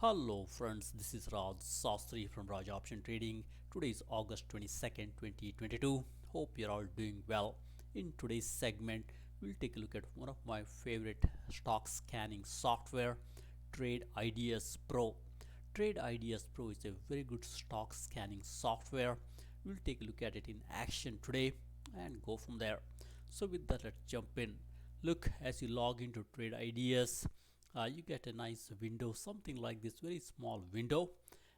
Hello friends, this is Raj Sastri from Raj Option Trading. Today is August 22nd, 2022. Hope you're all doing well. In today's segment, we'll take a look at one of my favorite stock scanning software, Trade Ideas Pro. Trade Ideas Pro is a very good stock scanning software. We'll take a look at it in action today and go from there. So with that, let's jump in. Look, as you log into Trade Ideas, you get a nice window, something like this, very small window.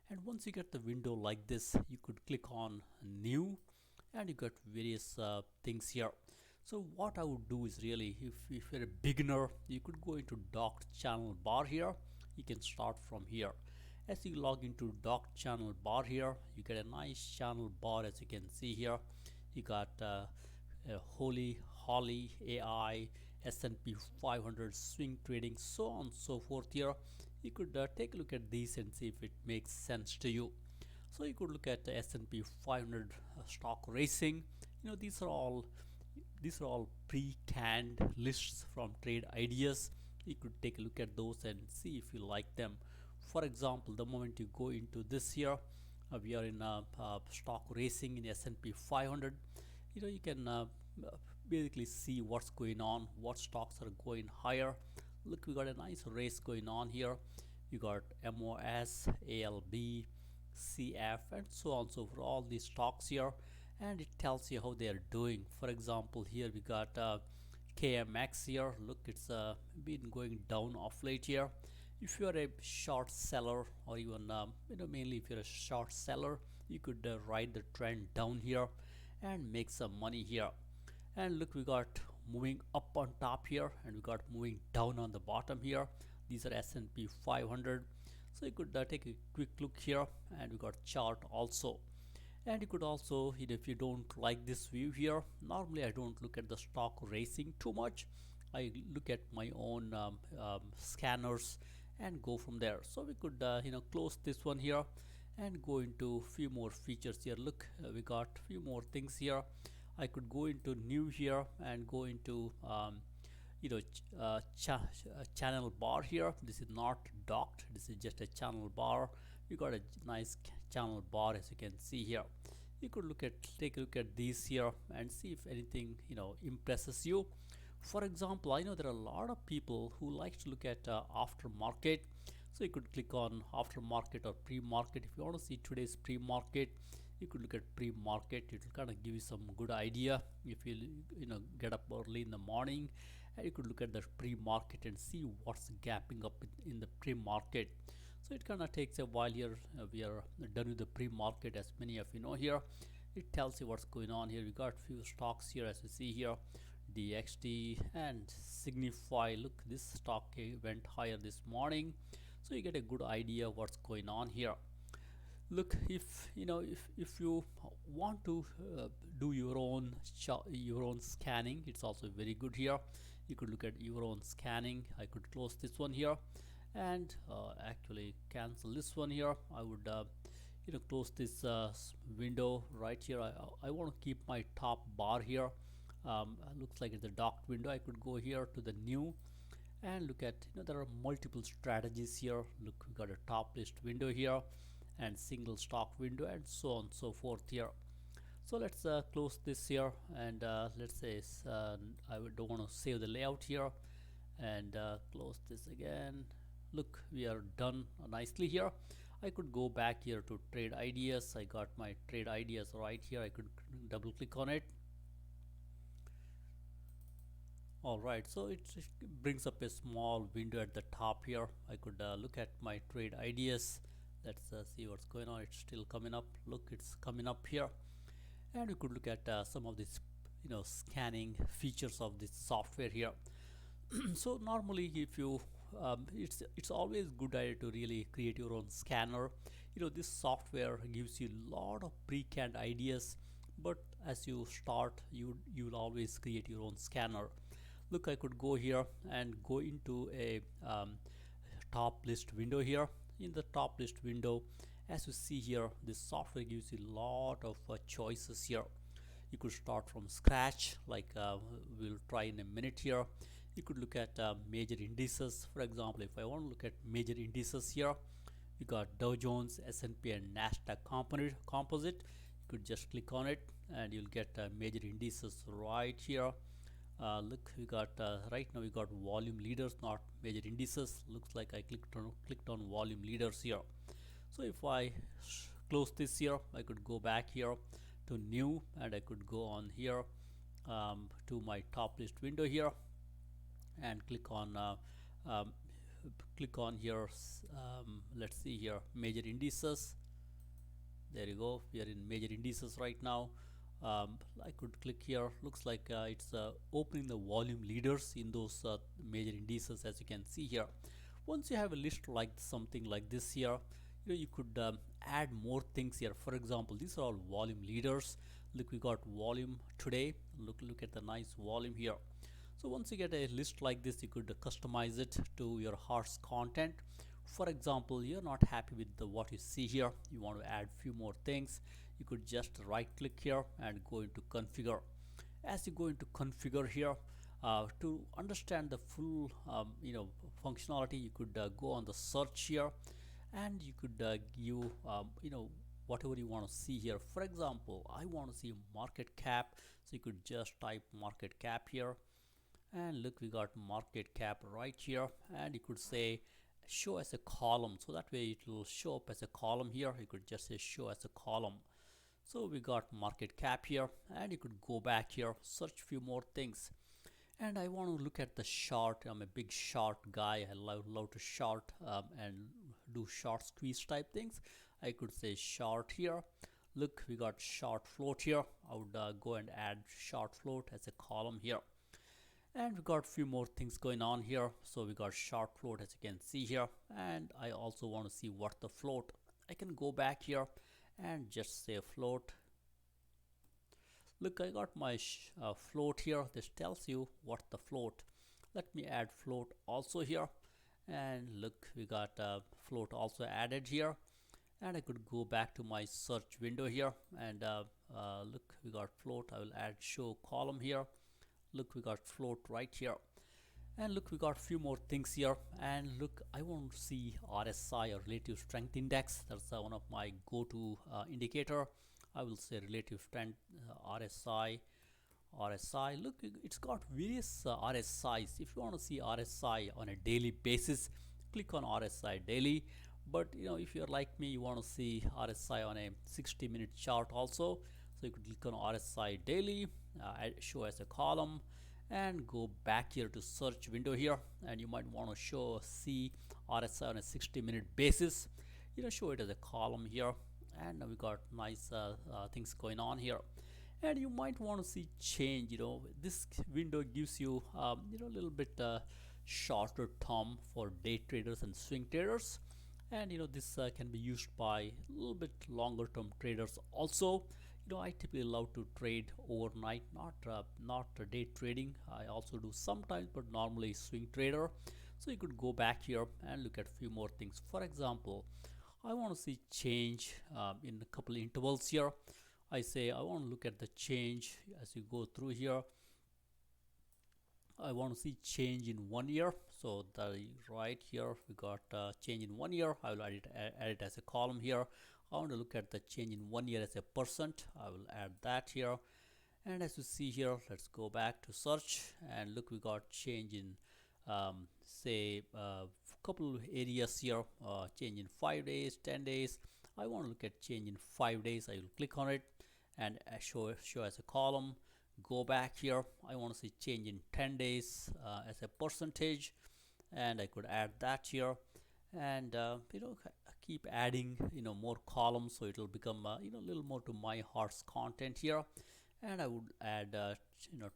And once you get the window like this, you could click on new and you got various things here. So what I would do is really, if you're a beginner, you could go into docked channel bar here. You can start from here. As you log into docked channel bar here, you get a nice channel bar. As you can see here, you got Holly AI, S&P 500, swing trading, so on and so forth here. You could take a look at these and see if it makes sense to you. So you could look at the S&P 500 stock racing. These are all pre-canned lists from Trade Ideas. You could take a look at those and see if you like them. For example, the moment you go into this here, we are in stock racing in S&P 500. You can basically see what's going on, what stocks are going higher. Look, we got a nice race going on here. You got MOS, ALB, CF, and so on, so for all these stocks here, and it tells you how they are doing. For example, here we got KMX here. Look, it's been going down off late here. If you are a short seller, or even mainly if you're a short seller, you could ride the trend down here and make some money here. And look, we got moving up on top here, and we got moving down on the bottom here. These are S&P 500. So you could take a quick look here, and we got chart also. And you could also, if you don't like this view here, normally I don't look at the stock racing too much. I look at my own scanners and go from there. So we could close this one here and go into few more features here. Look, we got few more things here. I could go into new here and go into channel bar here. This is not docked, this is just a channel bar. You got a nice channel bar, as you can see here. You could take a look at these here and see if anything impresses you. For example, I know there are a lot of people who like to look at aftermarket. So you could click on aftermarket or pre-market. If you want to see today's pre-market, you could look at pre-market. It will kind of give you some good idea if you get up early in the morning, and you could look at the pre-market and see what's gapping up in the pre-market. So it kind of takes a while here. We are done with the pre-market, as many of you know here. It tells you what's going on here. We got few stocks here, as you see here, DXT and Signify. Look, this stock went higher this morning, so you get a good idea what's going on here. Look, if you want to do your own scanning, it's also very good here. You could look at your own scanning. I could close this one here and actually cancel this one here. I would close this window right here. I want to keep my top bar here. Looks like it's a docked window. I could go here to the new and look at, there are multiple strategies here. Look, we got a top list window here and single stock window and so on and so forth here. So let's close this here, and let's say I don't want to save the layout here, and close this again. Look, we are done nicely here. I could go back here to Trade Ideas. I got my Trade Ideas right here. I could double click on it. Alright, so it brings up a small window at the top here. I could look at my Trade Ideas. Let's see what's going on. It's still coming up. Look, it's coming up here, and we could look at some of these scanning features of this software here. So normally, if you it's always good idea to really create your own scanner. This software gives you a lot of pre-canned ideas, but as you start, you'll always create your own scanner. Look, I could go here and go into a top list window here. In the top list window, as you see here, this software gives you a lot of choices here. You could start from scratch, like we'll try in a minute here. You could look at major indices. For example, if I want to look at major indices here, You got Dow Jones, S&P, and Nasdaq composite. You could just click on it and you'll get major indices right here. Look, we got right now we got volume leaders, not major indices. Looks like I clicked on volume leaders here. So if I close this here, I could go back here to new and I could go on here to my top list window here and um, click on here. Let's see here, major indices. There you go, we are in major indices right now. I could click here. Looks like it's opening the volume leaders in those major indices, as you can see here. Once you have a list like something like this here, you could add more things here. For example, these are all volume leaders. Look, we got volume today. Look at the nice volume here. So once you get a list like this, you could customize it to your heart's content. For example, you're not happy with what you see here, you want to add few more things. You could just right click here and go into configure. As you go into configure here, to understand the full functionality, you could go on the search here and you could give whatever you want to see here. For example, I want to see market cap, so you could just type market cap here and look, we got market cap right here, and you could say show as a column, so that way it will show up as a column here. You could just say show as a column. So we got market cap here, and you could go back here, search few more things. And I want to look at the short. I'm a big short guy. I love to short and do short squeeze type things. I could say short here. Look, we got short float here. I would go and add short float as a column here. And we got few more things going on here. So we got short float, as you can see here, and I also want to see what the float. I can go back here and just say float. Look, I got my float here. This tells you what the float. Let me add float also here, and look, we got float also added here. And I could go back to my search window here and look, we got float. I will add show column here. Look, we got float right here, and look, we got few more things here. And look, I want to see RSI, or relative strength index. That's one of my go-to indicator. I will say relative strength RSI. Look, it's got various RSIs. If you want to see RSI on a daily basis, click on RSI daily. But if you're like me, you want to see RSI on a 60-minute chart also, so you could click on RSI daily, show as a column, and go back here to search window here, and you might want to see RSI on a 60-minute basis. Show it as a column here, and now we got nice things going on here. And you might want to see change. This window gives you a little bit shorter term for day traders and swing traders, and this can be used by a little bit longer term traders also. I typically love to trade overnight, not day trading. I also do sometimes, but normally swing trader. So you could go back here and look at a few more things. For example, I want to see change in a couple intervals here. I say I want to look at the change as you go through here. I want to see change in 1 year. So right here we got change in 1 year. I will add it as a column here. I want to look at the change in 1 year as a percent. I will add that here. And as you see here, let's go back to search, and look, we got change in say couple areas here. Change in 5 days, 10 days. I want to look at change in 5 days. I will click on it and show as a column. Go back here. I want to see change in 10 days as a percentage, and I could add that here. And keep adding more columns, so it will become a little more to my heart's content here. And I would add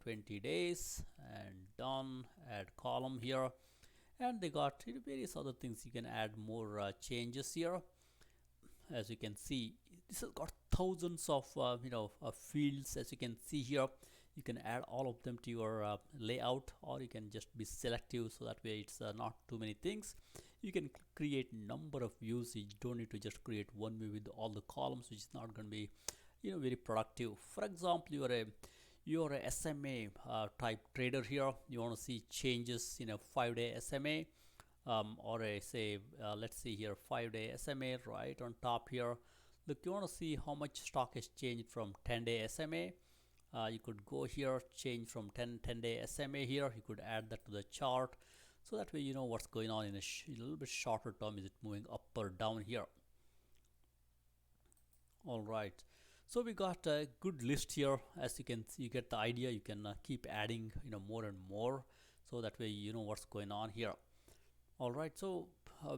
20 days, and done. Add column here, and they got various other things. You can add more changes here. As you can see, this has got thousands of fields. As you can see here, you can add all of them to your layout, or you can just be selective, so that way it's not too many things. You can create number of views. You don't need to just create one view with all the columns, which is not going to be very productive. For example, you're a SMA type trader here. You want to see changes in a 5-day SMA. or a say let's see here 5-day SMA right on top here. Look, you want to see how much stock has changed from 10-day SMA. You could go here, change from 10-day SMA here. You could add that to the chart, so that way you know what's going on in a little bit shorter term. Is it moving up or down here? All right, so we got a good list here. As you can see, you get the idea. You can keep adding more and more, so that way you know what's going on here. All right, so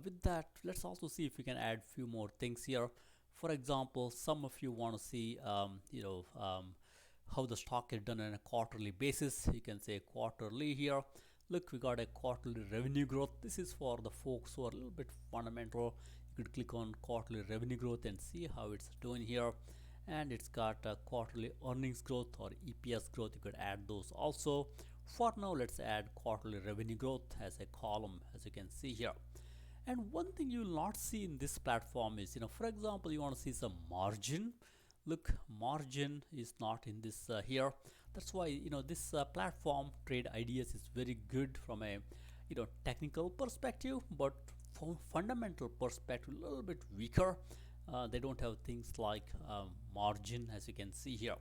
with that, let's also see if we can add few more things here. For example, some of you want to see how the stock is done on a quarterly basis. You can say quarterly here. Look, we got a quarterly revenue growth. This is for the folks who are a little bit fundamental. You could click on quarterly revenue growth and see how it's doing here. And it's got a quarterly earnings growth or EPS growth. You could add those also. For now, let's add quarterly revenue growth as a column, as you can see here. And one thing you will not see in this platform is, for example, you want to see some margin. Look, margin is not in this here. That's why this platform Trade Ideas is very good from a technical perspective, but from fundamental perspective a little bit weaker. They don't have things like margin, as you can see here.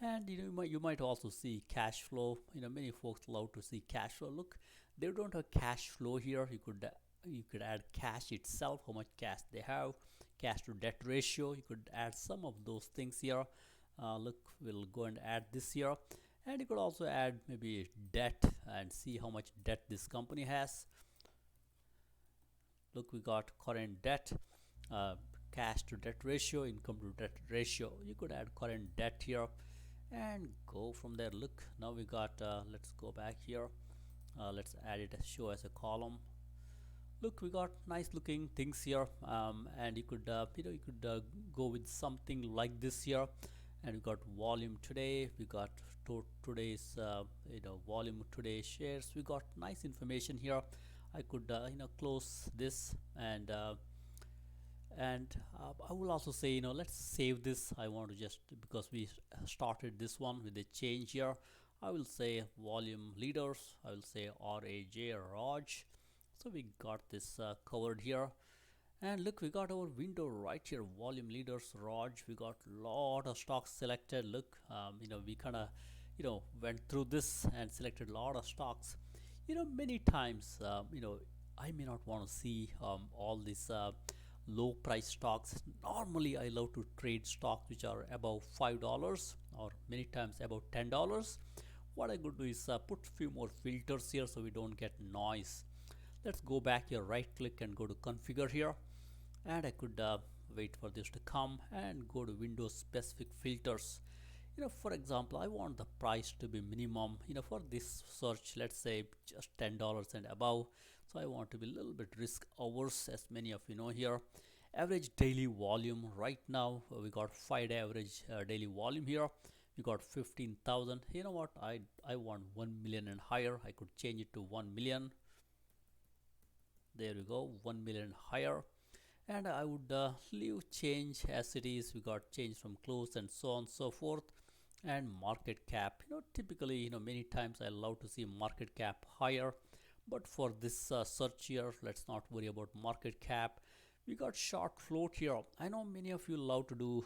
And you might also see cash flow. Many folks love to see cash flow. Look, they don't have cash flow here. You could add cash itself, how much cash they have, cash to debt ratio. You could add some of those things here. Look, we'll go and add this here. And you could also add maybe debt and see how much debt this company has. Look, we got current debt, cash to debt ratio, income to debt ratio. You could add current debt here and go from there. Look, now we got let's go back here. Let's add it as show as a column. Look, we got nice looking things here, and you could go with something like this here. And we got volume today. We got today's volume today shares. We got nice information here. I could close this, and I will also say let's save this. I want to just, because we started this one with a change here, I will say volume leaders. I will say RAJ Raj. So we got this covered here. And look, we got our window right here, volume leaders Raj. We got a lot of stocks selected. Look, we kind of went through this and selected a lot of stocks. Many times I may not want to see all these low price stocks. Normally I love to trade stocks which are above $5 or many times above $10. What I could do is put few more filters here so we don't get noise. Let's go back here, right click and go to configure here, and I could wait for this to come and go to Windows specific filters. For example, I want the price to be minimum, for this search, let's say just $10 and above. So I want to be a little bit risk averse, as many of you know here. Average daily volume right now, we got 5-day average daily volume here. We got 15,000. You know what, I want 1 million and higher. I could change it to 1 million. There we go, 1 million higher. And I would leave change as it is. We got change from close and so on and so forth. And market cap, typically many times I love to see market cap higher, but for this search here, let's not worry about market cap. We got short float here. I know many of you love to do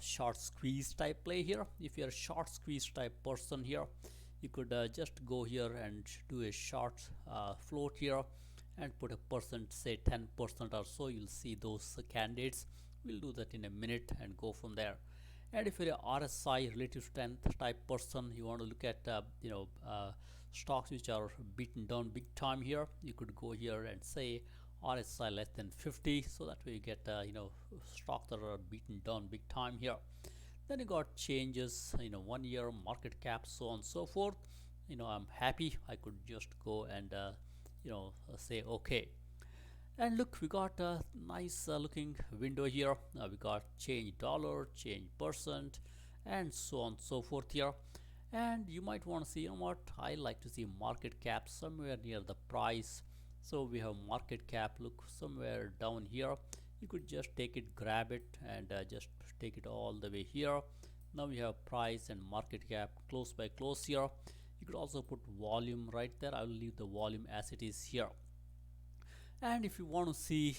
short squeeze type play here. If you're a short squeeze type person here, you could just go here and do a short float here and put a percent, say 10% or so. You'll see those candidates. We'll do that in a minute and go from there. And if you're a RSI relative strength type person, you want to look at stocks which are beaten down big time here, you could go here and say RSI less than 50, so that way you get stocks that are beaten down big time here. Then you got changes 1 year, market cap, so on and so forth. I'm happy. I could just go and say okay. And look, we got a nice looking window here. We got change dollar, change percent, and so on and so forth here. And you might want to see, what, I like to see market cap somewhere near the price. So we have market cap, look, somewhere down here. You could just take it, grab it, and just take it all the way here. Now we have price and market cap close by close here. You could also put volume right there. I will leave the volume as it is here. And if you want to see,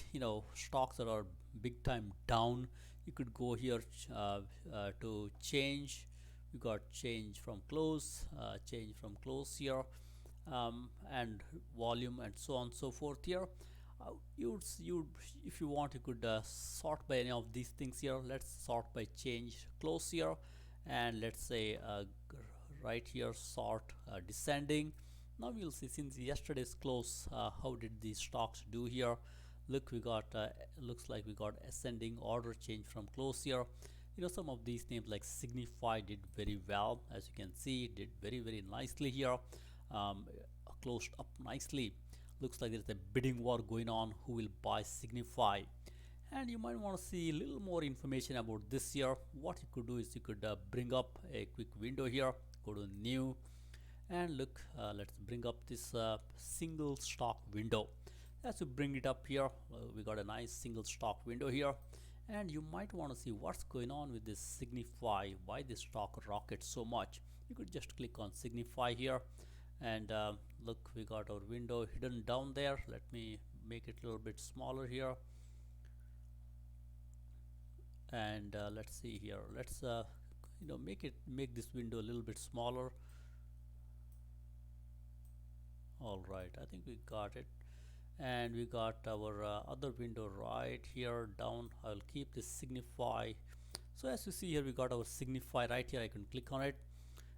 stocks that are big time down, you could go here to change. You got change from close here, and volume and so on and so forth here. You if you want, you could sort by any of these things here. Let's sort by change close here, and let's say right here sort descending. Now we'll see, since yesterday's close, how did these stocks do here. Look, we got looks like we got ascending order change from close here. Some of these names like Signify did very well, as you can see, did very nicely here. um, Closed up nicely. Looks like there's a bidding war going on, who will buy Signify. And you might want to see a little more information about this here. What you could do is you could bring up a quick window here, go to new, and look, let's bring up this single stock window. As you bring it up here, we got a nice single stock window here. And you might want to see what's going on with this Signify, why this stock rockets so much. You could just click on Signify here, and look, we got our window hidden down there. Let me make it a little bit smaller here, and let's see here, let's make this window a little bit smaller. All right, I think we got it. And we got our other window right here down. I'll keep this Signify. So as you see here, we got our Signify right here. I can click on it,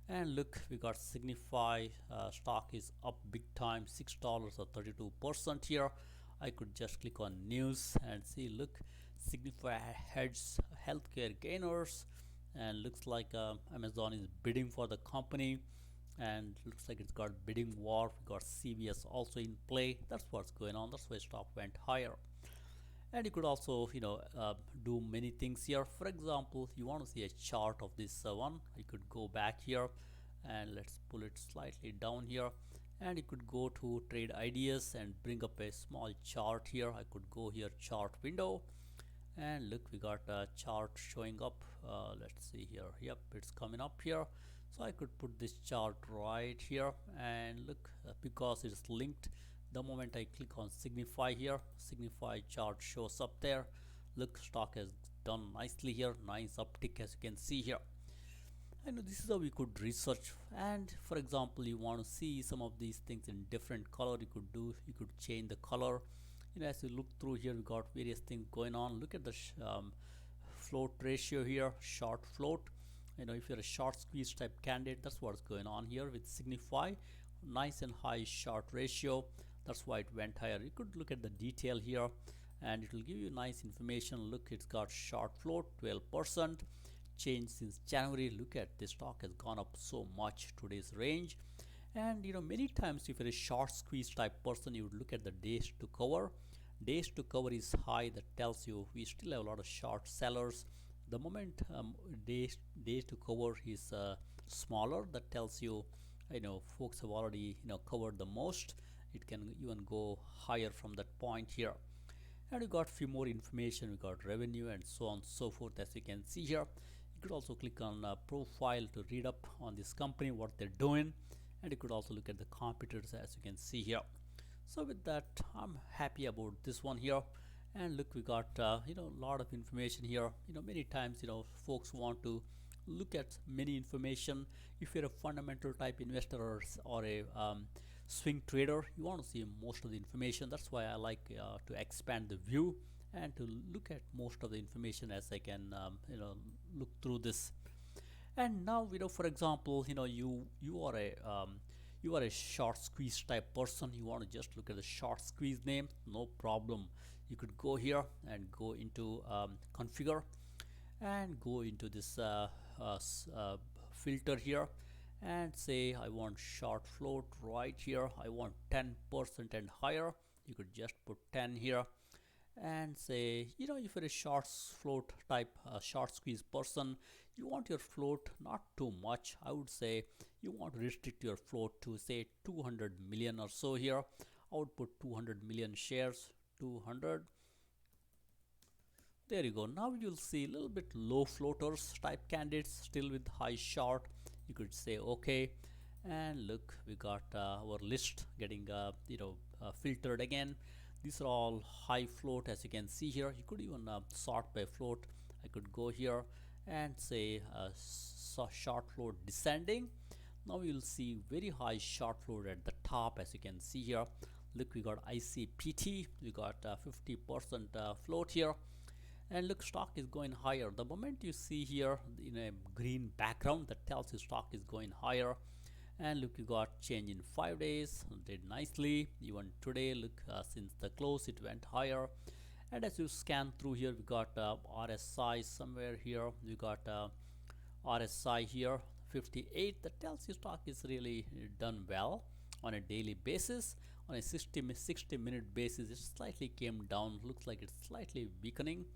and look, we got Signify stock is up big time, $6 or 32% here. I could just click on news and see, look, Signify hedge healthcare gainers, and looks like Amazon is bidding for the company, and looks like it's got bidding war. We got CVS also in play. That's what's going on. That's why stock went higher. And you could also do many things here. For example, you want to see a chart of this one, you could go back here, and let's pull it slightly down here, and you could go to trade ideas and bring up a small chart here. I could go here, chart window, and look, we got a chart showing up. Let's see here. Yep, it's coming up here. So I could put this chart right here, and look, because it's linked, the moment I click on Signify here, Signify chart shows up there. Look, stock has done nicely here, nice uptick, as you can see here. I know this is how we could research. And for example, you want to see some of these things in different color, you could change the color. As you look through here, we got various things going on. Look at the float ratio here, short float. If you're a short squeeze type candidate, that's what's going on here with Signify. Nice and high short ratio, that's why it went higher. You could look at the detail here, and it will give you nice information. Look, it's got short float 12% change since January. Look at this stock has gone up so much today's range. And many times if you're a short squeeze type person, you would look at the days to cover. Days to cover is high, that tells you we still have a lot of short sellers. The moment days to cover is smaller, that tells you folks have already covered the most. It can even go higher from that point here. And we got few more information. We got revenue and so on and so forth, as you can see here. You could also click on profile to read up on this company, what they're doing, and you could also look at the competitors, as you can see here. So with that, I'm happy about this one here. And look, we got a lot of information here. Many times folks want to look at many information. If you're a fundamental type investor, or a swing trader, you want to see most of the information. That's why I like to expand the view and to look at most of the information as I can look through this. And now for example, you are a short squeeze type person. You want to just look at the short squeeze name, no problem. You could go here and go into configure, and go into this filter here, and say I want short float right here. I want 10% and higher. You could just put 10 here, and say if you're a short float type short squeeze person, you want your float not too much. I would say you want to restrict your float to say 200 million or so here. I would put 200 million shares, 200. There you go. Now you'll see a little bit low floaters type candidates still with high short. You could say okay, And look, we got our list getting filtered again. These are all high float, as you can see here. You could even sort by float. I could go here and say short float descending. Now you'll see very high short float at the top, as you can see here. Look, we got ICPT, we got 50% float here, and look, stock is going higher. The moment you see here in a green background, that tells you stock is going higher. And look, you got change in 5 days, did nicely. Even today, look, since the close it went higher. And as you scan through here, we got RSI somewhere here. We got RSI here 58. That tells you stock is really done well on a daily basis. On a 60 minute basis, it slightly came down. Looks like it's slightly weakening,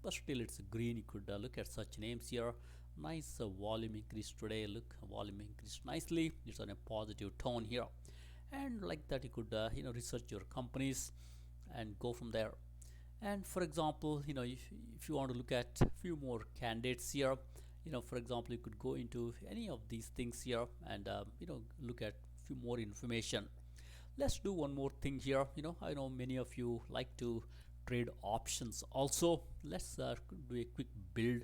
but still it's green. You could look at such names here. Nice volume increase today. Look, volume increased nicely. It's on a positive tone here, and like that you could research your companies and go from there. And for example, if you want to look at few more candidates here, for example, you could go into any of these things here and look at few more information. Let's do one more thing here. I know many of you like to trade options also. Let's do a quick build,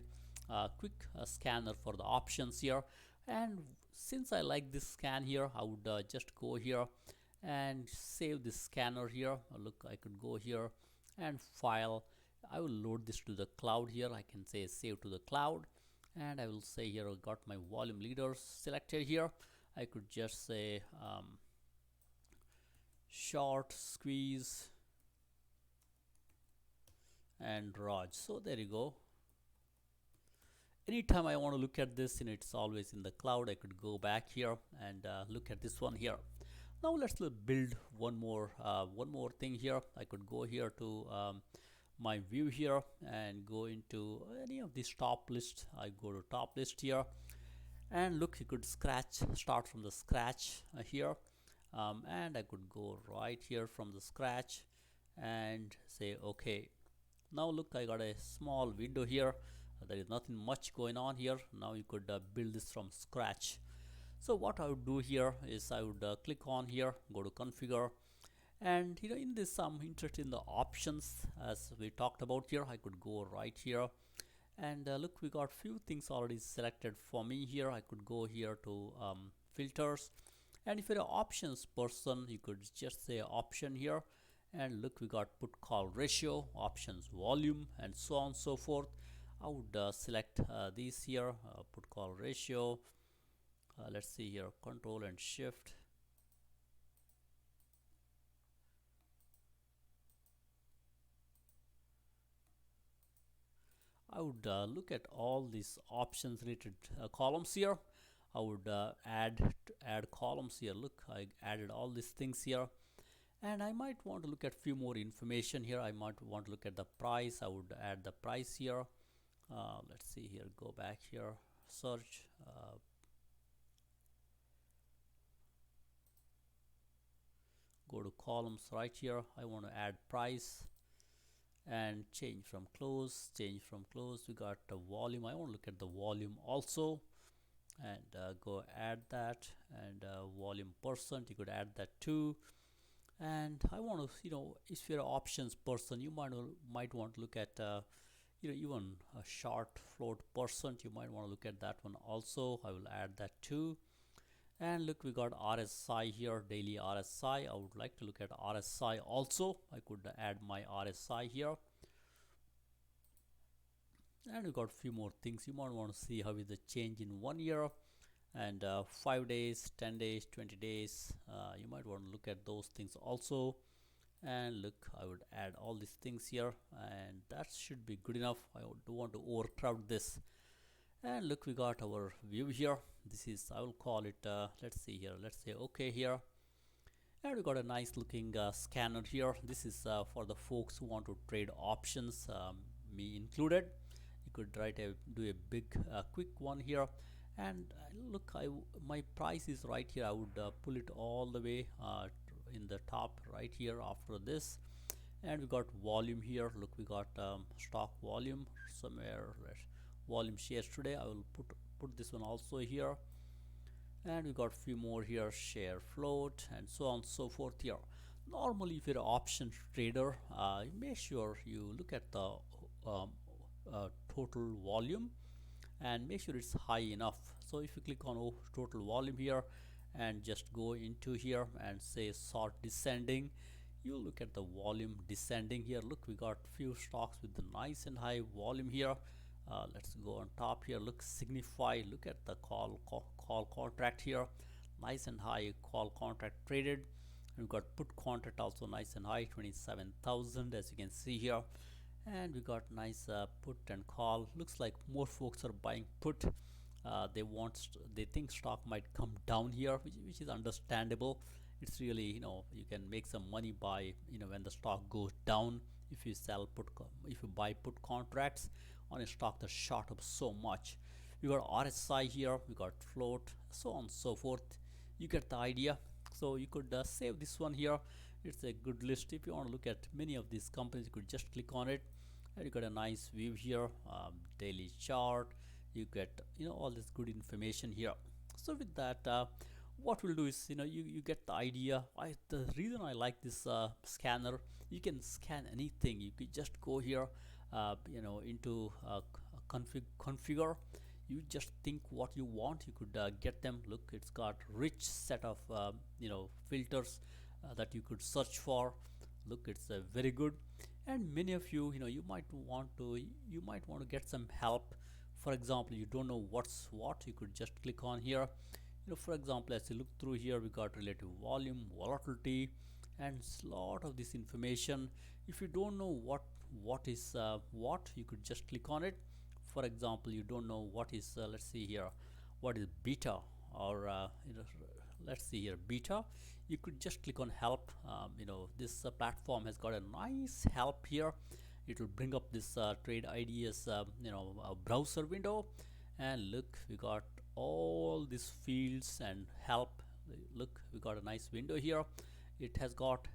quick scanner for the options here. And since I like this scan here, I would just go here and save this scanner here. Look, I could go here and file. I will load this to the cloud here. I can say save to the cloud, and I will say here I got my volume leaders selected here. I could just say short, squeeze, and Raj. So there you go. Anytime I want to look at this, it's always in the cloud. I could go back here and look at this one here. Now let's build one more thing here. I could go here to my view here and go into any of these top lists. I go to top list here, and look, you could start from the scratch here, and I could go right here from the scratch and say okay. Now look, I got a small window here. There is nothing much going on here. Now you could build this from scratch. So what I would do here is I would click on here, go to configure, and in this I'm interested in the options as we talked about here. I could go right here and look, we got few things already selected for me here. I could go here to filters, and if you're an options person, you could just say option here, and look, we got put call ratio, options volume, and so on and so forth. I would select these here, put call ratio. Let's see here, control and shift. I would look at all these options related columns here. I would add columns here. Look, I added all these things here, and I might want to look at few more information here. I might want to look at the price. I would add the price here. Let's see here, go back here, search, go to columns right here. I want to add price and change from close. We got the volume. I want to look at the volume also, and go add that, and volume percent, you could add that too. And I want to, if you're an options person, you might want to look at even a short float percent. You might want to look at that one also. I will add that too. And look, we got RSI here, daily RSI. I would like to look at RSI also. I could add my RSI here. And we got a few more things. You might want to see how is the change in 1 year, and 5 days, 10 days, 20 days. You might want to look at those things also. And look, I would add all these things here, and that should be good enough. I don't want to overcrowd this. And look, we got our view here. This is, I will call it, let's see here, let's say okay here. And we got a nice looking scanner here. This is for the folks who want to trade options, me included. You could do a big quick one here. And look, my price is right here. I would pull it all the way in the top right here after this. And we got volume here. Look, we got stock volume somewhere, volume shares today. I will put this one also here, And we got few more here, share float and so on and so forth here. Normally if you're an option trader, make sure you look at the um, total volume and make sure it's high enough. So if you click on total volume here and just go into here and say sort descending, you look at the volume descending here. Look, we got few stocks with the nice and high volume here. Let's go on top here. Look, signify, look at the call contract here, nice and high call contract traded. And we've got put contract also nice and high, 27,000 as you can see here. And we got nice put and call. Looks like more folks are buying put. They think stock might come down here, which is understandable. It's really, you can make some money by, when the stock goes down. If you if you buy put contracts on a stock that's shot up so much. We got RSI here, we got float, so on and so forth. You get the idea. So you could save this one here. It's a good list. If you want to look at many of these companies, you could just click on it and you got a nice view here, daily chart. You get all this good information here. So with that, what we'll do is you get the idea. The reason I like this scanner, you can scan anything. You could just go here, into configure. You just think what you want, you could get them. Look, it's got rich set of filters that you could search for. Look, it's very good. And many of you, you might want to get some help. For example, you don't know what's what, you could just click on here. For example, as you look through here, we got relative volume, volatility, and a lot of this information. If you don't know what is what, you could just click on it. For example, you don't know what is let's see here, what is beta, or let's see here, beta. You could just click on help. This platform has got a nice help here. It will bring up this trade ideas browser window, and look, we got all these fields and help. Look, we got a nice window here. It has got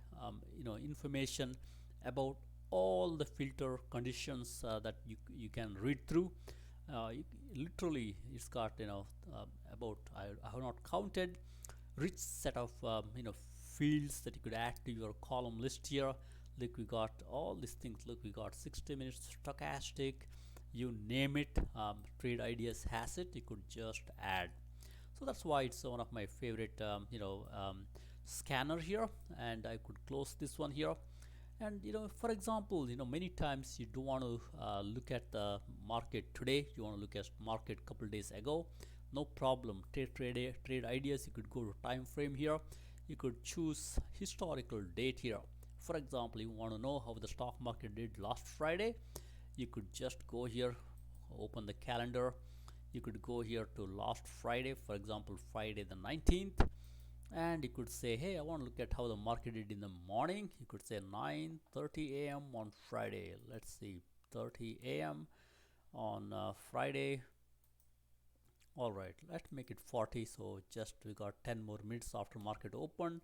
information about all the filter conditions that you can read through. Literally, it's got about, I have not counted, rich set of fields that you could add to your column list here. Look, we got all these things. Look, we got 60 minutes stochastic, you name it. Trade ideas has it, you could just add. So that's why it's one of my favorite scanner here. And I could close this one here. And for example, many times you don't want to look at the market today, you want to look at market couple days ago. No problem. Trade ideas, you could go to time frame here. You could choose historical date here. For example, you want to know how the stock market did last Friday, you could just go here, open the calendar. You could go here to last Friday, for example, Friday the 19th. And you could say, hey, I want to look at how the market did in the morning. You could say 9:30 a.m. on Friday. Let's see, 30 a.m. on Friday. All right, let's make it 40. So just we got 10 more minutes after market opened.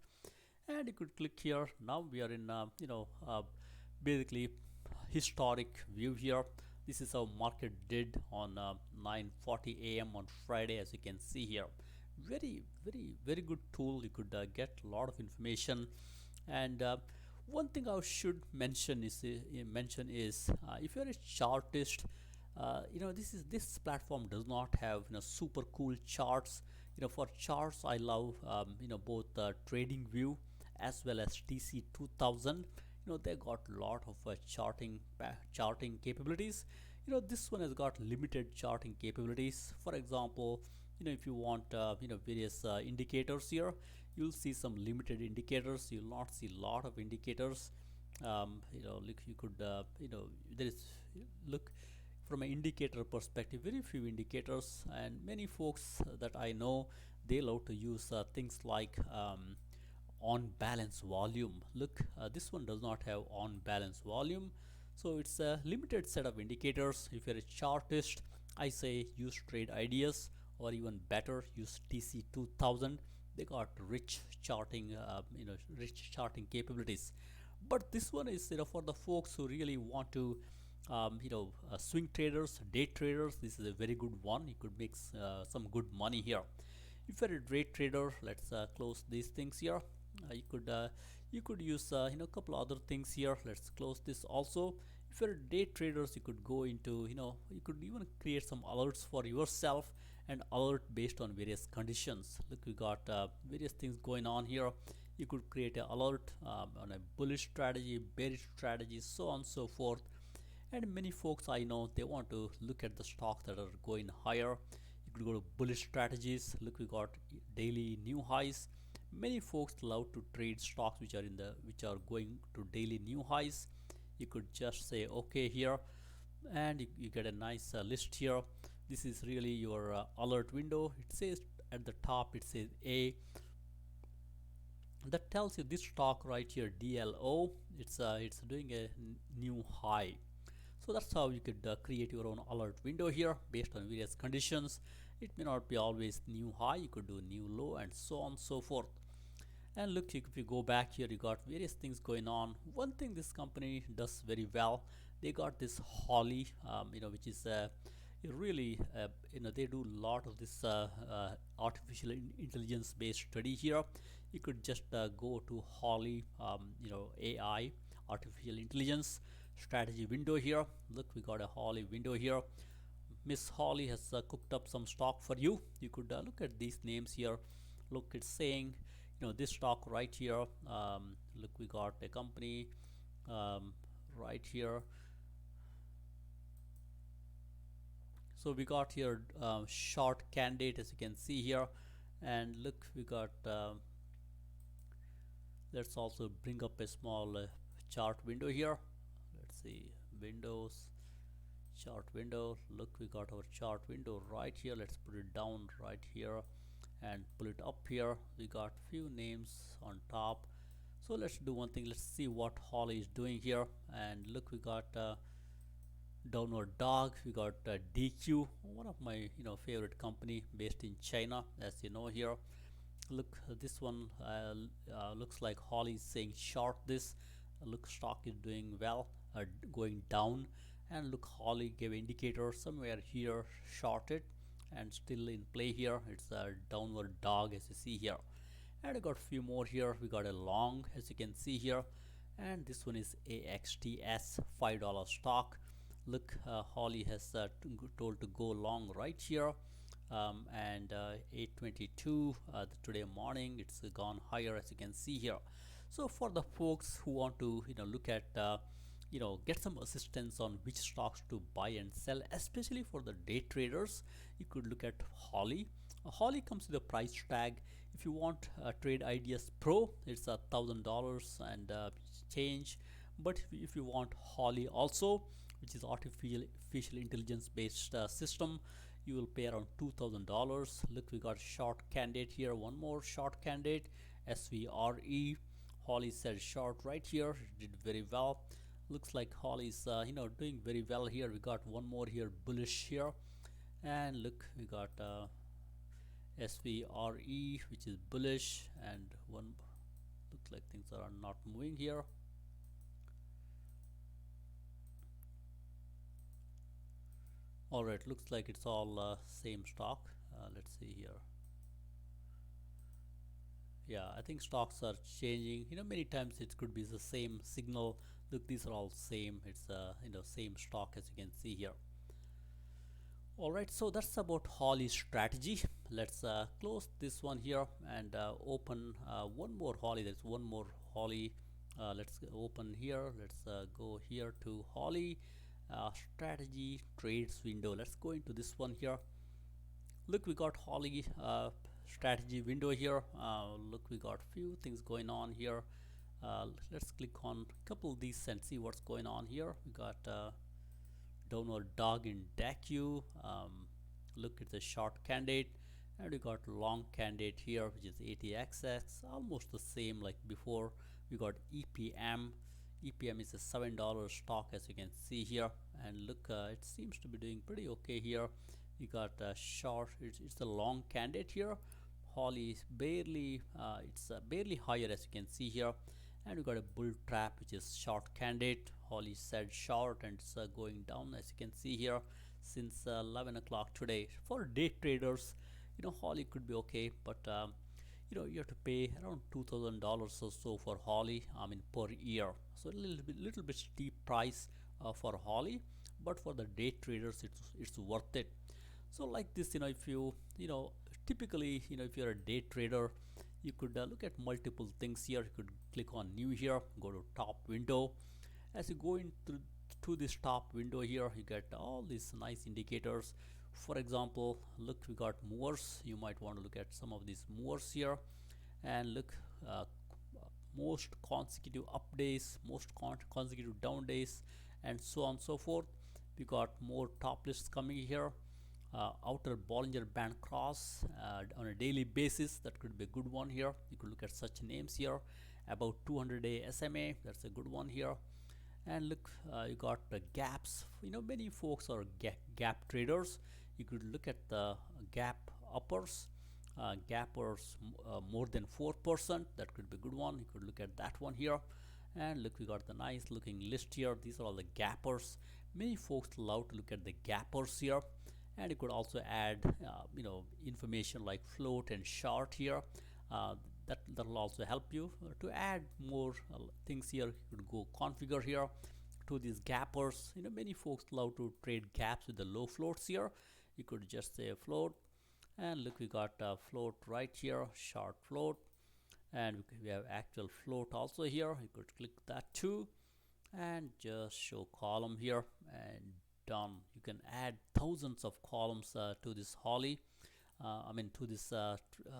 And you could click here. Now we are in basically historic view here. This is how market did on 9:40 a.m. on Friday, as you can see here. Very good tool. You could get a lot of information. And one thing I should mention is if you're a chartist, this platform does not have super cool charts. For charts, I love both trading view as well as TC 2000. They got a lot of charting capabilities. This one has got limited charting capabilities. For example, if you want various indicators here, you'll see some limited indicators. You'll not see a lot of indicators. Look, you could there is, look, from an indicator perspective, very few indicators. And many folks that I know, they love to use things like on balance volume. Look, this one does not have on balance volume, so it's a limited set of indicators. If you're a chartist, I say use trade ideas, or even better, use TC 2000. They got rich charting capabilities. But this one is for the folks who really want to swing traders, day traders. This is a very good one. You could make some good money here. If you're a day trader, let's close these things here. You could use a couple other things here. Let's close this also. If you're day traders, you could go into, you could even create some alerts for yourself and alert based on various conditions. Look, we got various things going on here. You could create an alert on a bullish strategy, bearish strategy, so on and so forth. And many folks I know, they want to look at the stocks that are going higher. You could go to bullish strategies. Look, we got daily new highs. Many folks love to trade stocks which are going to daily new highs. You could just say okay here, and you get a nice list here. This is really your alert window. It says at the top, it says A. That tells you this stock right here, DLO. It's doing a new high. So that's how you could create your own alert window here based on various conditions. It may not be always new high, you could do new low, and so on and so forth. And look, if you go back here, you got various things going on. One thing this company does very well, they got this Holly, which is really, they do a lot of this artificial intelligence based study here. You could just go to Holly, AI, artificial intelligence strategy window here. Look, we got a Holly window here. Miss Holly has cooked up some stock for you. You could look at these names here. Look, it's saying, this stock right here. Look, we got a company right here. So we got here short candidate, as you can see here. And look, we got let's also bring up a small chart window here. Let's see, windows, chart window. Look, we got our chart window right here. Let's put it down right here and pull it up here. We got few names on top. So let's do one thing. Let's see what Holly is doing here. And look, we got downward dog. We got DQ, one of my favorite company based in China, as you know here. Look, this one looks like Holly is saying short this. Look, stock is doing well, going down, and look, Holly gave indicator somewhere here, shorted, and still in play here. It's a downward dog, as you see here. And I got a few more here. We got a long, as you can see here, and this one is AXTS, $5 stock. Look, Holly has told to go long right here, and 822 today morning, it's gone higher, as you can see here. So for the folks who want to look at get some assistance on which stocks to buy and sell, especially for the day traders, you could look at Holly. Holly comes with a price tag. If you want Trade Ideas Pro, it's $1,000 and change. But if you want Holly also, which is artificial intelligence based system, you will pay around $2,000. Look, we got short candidate here, one more short candidate, SVRE. Holly said short right here, it did very well. Looks like Holly's doing very well here. We got one more here, bullish here. And look, we got SVRE, which is bullish, and one looks like things are not moving here. All right, looks like it's all same stock. Let's see here. Yeah, I think stocks are changing. Many times it could be the same signal. Look, these are all same. It's same stock, as you can see here. All right, so that's about Holly strategy. Let's close this one here and open one more Holly. There's one more Holly. Let's open here. Let's go here to Holly strategy trades window. Let's go into this one here. Look, we got Holly strategy window here. Look, we got few things going on here. Let's click on a couple of these and see what's going on here. We got downward dog in DAQ. Look, it's a short candidate, and we got long candidate here, which is ATXX, almost the same like before. We got EPM. EPM is a $7 stock, as you can see here, and look, it seems to be doing pretty okay here. We got short. It's a long candidate here. Holly is barely barely higher, as you can see here, and we got a bull trap, which is short candidate. Holly said short, and it's going down, as you can see here, since 11 o'clock today. For day traders, Holly could be okay, but you have to pay around $2,000 or so for Holly, I mean, per year. So a little bit steep price for Holly, but for the day traders, it's worth it. So like this, if you typically, if you're a day trader, you could look at multiple things here. You could click on new here, go to top window. As you go into to this top window here, you get all these nice indicators. For example, look, we got movers. You might want to look at some of these movers here, and look, uh, most consecutive up days, most consecutive down days, and so on and so forth. We got more top lists coming here. Outer Bollinger Band cross on a daily basis, that could be a good one here. You could look at such names here. About 200-day SMA, that's a good one here. And look, you got the gaps. Many folks are gap traders. You could look at the gap uppers, gappers more than 4%. That could be a good one. You could look at that one here. And look, we got the nice looking list here. These are all the gappers. Many folks love to look at the gappers here. And you could also add information like float and short here. That will also help you to add more things here. You could go configure here to these gappers. Many folks love to trade gaps with the low floats here. You could just say float, and look, we got a float right here, short float, and we have actual float also here. You could click that too, and just show column here, and done. You can add thousands of columns to this Holly. To this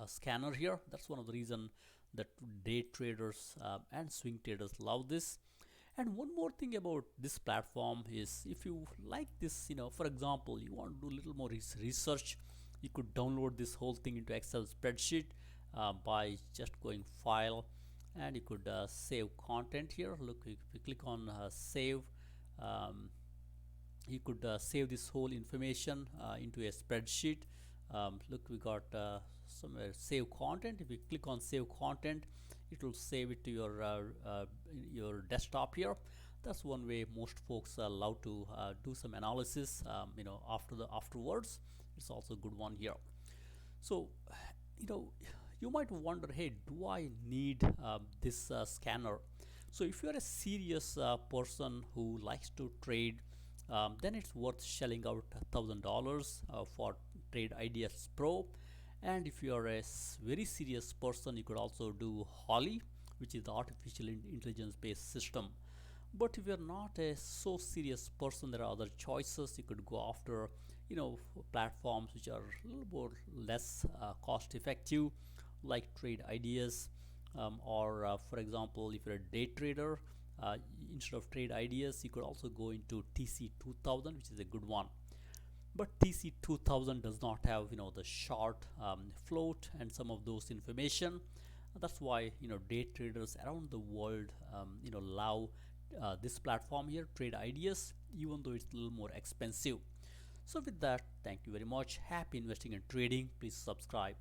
scanner here. That's one of the reason that day traders and swing traders love this. And one more thing about this platform is, if you like this, for example, you want to do a little more research, you could download this whole thing into Excel spreadsheet by just going file, and you could save content here. Look, if you click on save, you could save this whole information into a spreadsheet. Look, we got somewhere save content. If you click on save content, it will save it to your desktop here. That's one way most folks love to do some analysis afterwards. It's also a good one here. So you know you might wonder, hey, do I need this scanner? So if you're a serious person who likes to trade, then it's worth shelling out $1,000 for Trade Ideas Pro. And if you are a very serious person, you could also do Holly, which is the artificial intelligence based system. But if you're not a so serious person, there are other choices. You could go after platforms which are a little more less cost effective, like Trade Ideas, or for example, if you're a day trader, uh, instead of Trade Ideas, you could also go into TC2000, which is a good one. But TC2000 does not have the short float and some of those information. That's why day traders around the world love this platform here, Trade Ideas, even though it's a little more expensive. So with that, thank you very much. Happy investing and trading. Please subscribe.